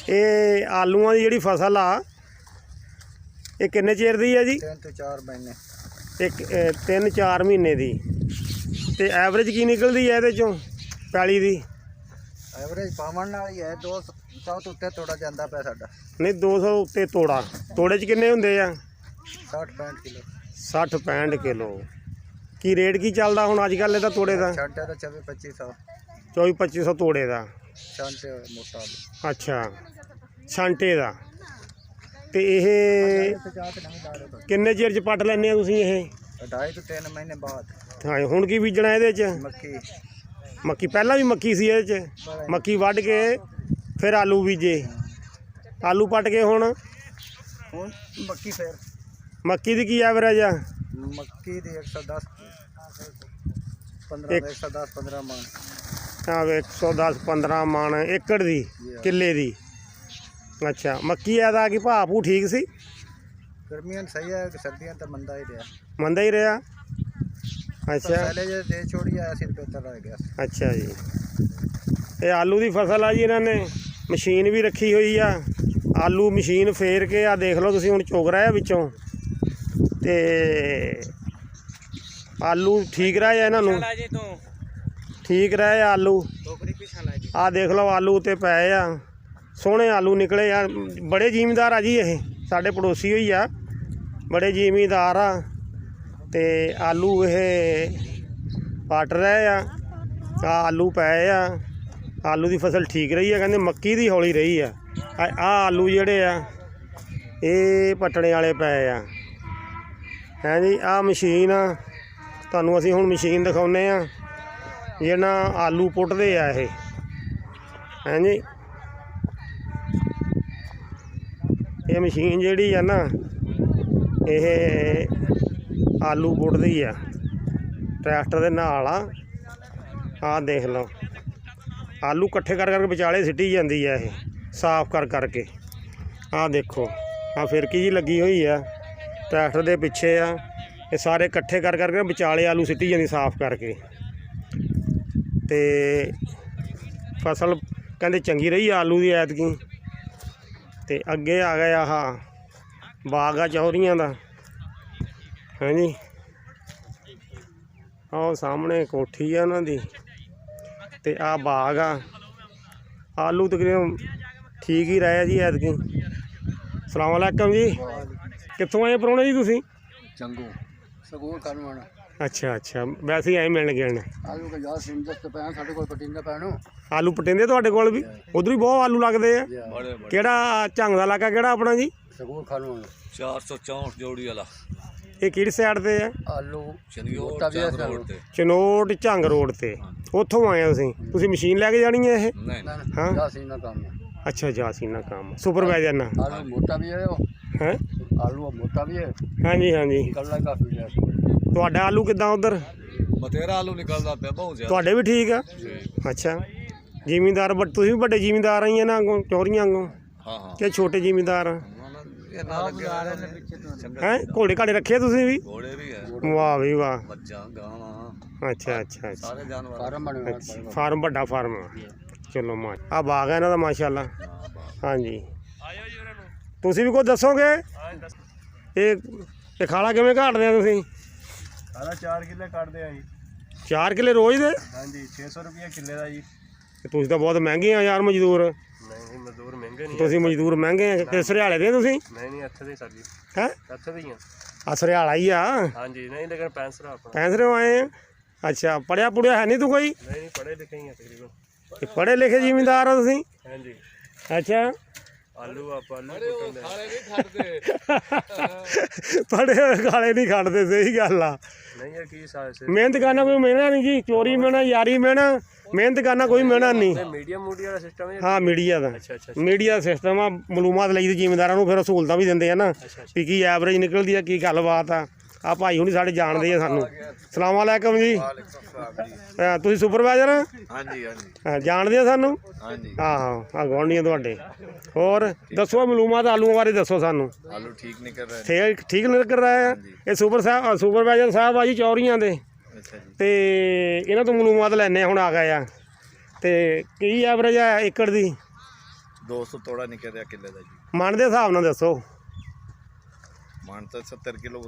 ये आलूआं दी जिहड़ी फसल आ ये किन्ने चेर दी है जी? 3 ਤੋਂ 4 महीने। एक 3-4 महीने दी। ते एवरेज की निकलती है ये चों पैली दी? एवरेज पावन नाल ही है 200 ਤੋਂ ਉੱਤੇ ਤੋੜਾ ਜਾਂਦਾ ਪਿਆ ਸਾਡਾ। नहीं 200 उत्ते तोड़ा। तोड़े च किन्ने हुंदे आ? 60-65 किलो। 60-65 किलो। की रेट की चलदा हुण अजकल इहदा तोड़े दा? छांटे ਦਾ 24-2500। 24-2500 तोड़े दा। छांटे मोटा। अच्छा छांटे दा। ते ਇਹ ਕਿੰਨੇ ਚਿਰ ਚ ਪੱਟ ਲੈਂਦੇ ਆ ਤੁਸੀਂ ਇਹ? 2.5 ਤੋਂ 3 ਮਹੀਨੇ ਬਾਅਦ। ਹਾਂ ਹੁਣ ਕੀ ਬੀਜਣਾ ਇਹਦੇ ਚ? ਮੱਕੀ। ਮੱਕੀ ਪਹਿਲਾਂ ਵੀ ਮੱਕੀ ਸੀ ਇਹਦੇ ਚ? ਮੱਕੀ ਵੱਢ ਕੇ ਫਿਰ ਆਲੂ ਬੀਜੇ? ਆਲੂ ਪੱਟ ਕੇ ਹੁਣ ਮੱਕੀ ਫਿਰ? ਮੱਕੀ ਦੀ ਕੀ ਐਵਰੇਜ ਆ? ਮੱਕੀ ਦੀ 110 15 ਮਣ। ਹਾਂ 110-15 ਮਣ ਏਕੜ ਦੀ ਕਿੱਲੇ ਦੀ। अच्छा मक्की का कि भाव भू ठीक सी? गर्मियां सही है, सर्दियां तो मंदा ही रहा। मंदा ही रहा। अच्छा पहले जो दे छोड़ी आया सिर पे रह गया। अच्छा जी ये आलू की फसल आ जी इन्होंने मशीन भी रखी हुई आ। आलू मशीन फेर के आ देख लो तुसीं हुण चुग रहा है विचों ते आलू ठीक रहा है इन्हों ठीक रहा है आलू। आ देख लो आलू उत्ते पे आ सोहने आलू निकले यार। बड़े जिमीदार आ जी ये साडे पड़ोसी ही आ बड़े जिमीदार आ ते आलू ये पट रहे आ आलू पे आ। आलू की फसल ठीक रही है कहते मक्की दी हौली रही है। आ आलू जेड़े आ ये पटने वाले पे आ हैं जी। आ मशीन तुहानूं असीं हुण मशीन दिखाउने आ जिहड़ा आलू पुट्टदे आ ये हैं जी। ये मशीन जिहड़ी है ना ये आलू पुट्टदी है ट्रैक्टर दे नाल आ देख लो आलू कट्ठे कर करके विचाले सिटी जाती है ये साफ कर करके। आ देखो आ फिरकी जी लगी हुई है ट्रैक्टर दे पिछे आ ये सारे कट्ठे कर करके विचाले आलू सिटी जाती साफ करके। ते फसल कहते चंगी रही आलू की ऐतकी। ते अगे आ गया आह बाग आ चौरियां दा है जी। आओ सामने कोठी है उन्हां दी ते आ बाग आ। आलू तकरीबन ठीक ही रहे जी ऐतकी। सलाम अलैकुम जी कित्थों आए परौणे जी तुसीं? चंगू सगोर करवाना। अच्छा अच्छा वैसे ही आए मिलने गिलने। आलू का यार सिंदस पे साडे कोल पटिंदा पैनो। आलू पटिंदे तुहाडे कोल भी? उधर भी बहुत आलू लगदे आ। किहड़ा झंग दा इलाका किहड़ा अपना जी? सगोर खानवाना 464 जोड़ी वाला। ये किहड़ी साइड ते है? आलू चनोट झंग रोड ते उत्थों आए तुसीं मशीन लैके जानी है ये? हाँ जासीना काम। अच्छा जासीना काम सुपरवाइजर ना। आलू मोटा भी है हैं? आलू मोटा भी है। हाँ जी हाँ जी। निकलना काफी है। तुहाडा आलू किद्दां उधर? बतेरा आलू निकलदा पे बहुत ज्यादा। तुहाडे भी ठीक है? अच्छा जिमीदार बट तुसीं भी बड़े जिमीदार आई ना अगों चौरियां अगों? हाँ हाँ कि छोटे जिमीदार हैं? घोड़े घाड़े रखे तुसीं भी? घोड़े भी है। वाह भी वाह। बच्चा गाना अच्छा अच्छा अच्छा सारे जानवर फार्म बने फार्म बड़ा फार्म आ। चलो मा आ बाग है इन्हां दा माशाअल्लाह। हाँ जी तुसीं भी कुछ दसोगे ये खाला किवें घाटदे आ तुसीं? सारा 4 किले काटते हैं जी। 4 किले रोज़ दे? हाँ जी 600 रुपये किले का जी। तुसीं तां बहुत महंगे आ यार मजदूर। नहीं मजदूर महंगे नहीं। तुसीं मजदूर महंगे आ कि सरियाले दे तुसीं? नहीं इत्थे दे सर जी। हैं? इत्थे दे ही हैं। आ सरियाला ही आ? हाँ जी नहीं लेकिन पैंसरा अपना। पैंसरे आए हैं? अच्छा पढ़िया पुढ़िया है नहीं तू कोई? नहीं पढ़े लिखे ही हैं तकरीबन। पढ़े लिखे जिमीदार हो तुसीं? हाँ जी। अच्छा आलू आप आलू पढ़े खाले नहीं खड़ते सही गल आ। नहीं है कि से मेहनत करना कोई मिलना नहीं जी। चोरी मिलना यारी मिलना मेहनत करना कोई मिलना नहीं। मीडियम मूडिया का सिस्टम है। हाँ मीडिया का अच्छा मीडिया सिस्टम आ मालूमात ਲਈ ਜ਼ਿਮੀਂਦਾਰਾਂ ਨੂੰ ਫਿਰ ਸਹੂਲਤਾਂ ਵੀ ਦਿੰਦੇ ਆ ਨਾ ਵੀ ਕੀ ਐਵਰੇਜ ਨਿਕਲਦੀ ਆ ਕੀ ਗੱਲਬਾਤ ਆ। आ भाई हुणी साढ़े जानते हैं सानू। सलाम अलैकुम जी तुसीं सुपरवाइजर? हाँ जी हाँ जी हाँ जानते हैं सानू? हाँ जी हाँ गुआढ़ी तुहाडे। होर दसो मालूमात आलूआं बारे दसो सानू। आलू ठीक निकल रहे हैं। ठीक निकल रहा है। ये सुपरवाइजर साहब आ जी चौरियां दे अच्छा जी ते इन्हां तो मालूमात लैने हुण आ गए आ ते की एवरेज है एकड़ दी? 200 ਤੋੜਾ ਨਿਕਲ ਰਿਹਾ ਕਿੱਲੇ ਦਾ ਜੀ। ਮਣ ਦੇ ਹਿਸਾਬ ਨਾਲ ਦੱਸੋ। ਮਣ ਤਾਂ 70 ਕਿਲੋ